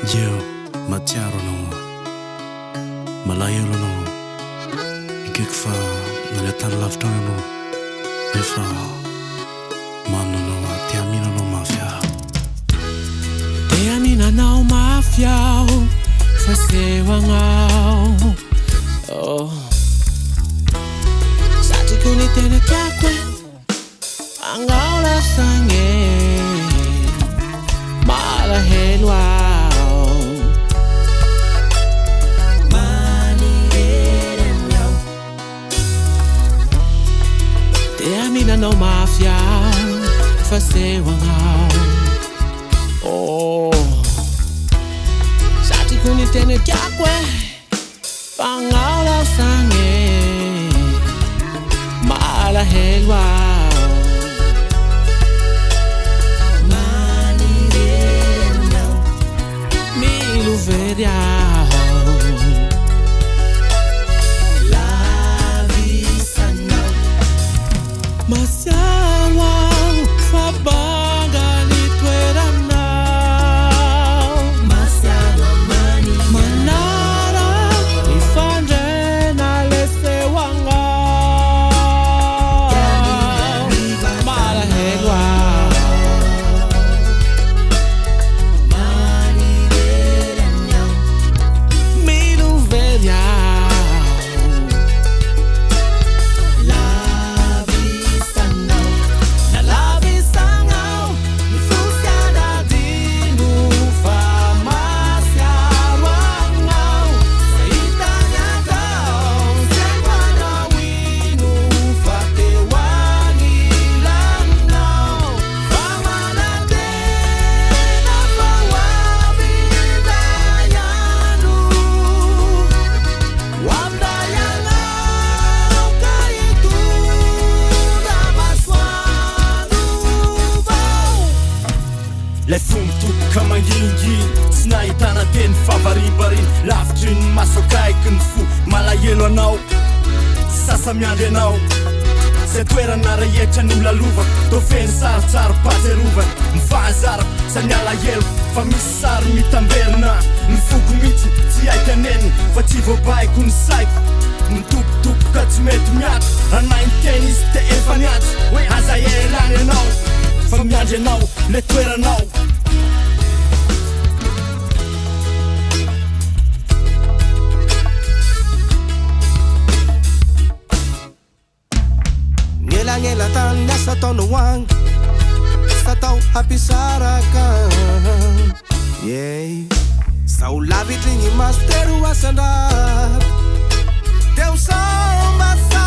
Io matiaro no malaelo no ikeko fa nale tany lavitra any anao nefa manonao tia mihinanao mafy aho Tia mihinanao mafy aho fa sehoagnao Satriko ny tena tiako agnao lasagny malahelo aho Tia mihinanao mafy aho fa sehoagnao Satriko ny tena tiako fa agnao lasagny malahelo aho Milo very aho Masiaro aho fa banga ny toeranao Manara ifandrena le sehoagnao Malahelo aho Milo very aho Le fomba tokoka manginginy tsy nahitana teny favaribariny lavitry ny maso akaiky ny fo malahelo anao sasa miandry anao zay toerana rehetra ny milalovako tô feny saritsary pajerovana mifahazarako sa ny alahelo fa misy sary mitamberina ny foko mihitsy tsy haiko aneniny fa tsy voabaiko ny saiko mitopotopoka tsy mety miatra anay ny teny izy te efa niatra hoe aza elany anao fa miandry anao le toeranao Ngelangela tany asa taonao agny sa tao hampisaraka Sao lavitry ny maso tero asan-draha Teo sambasa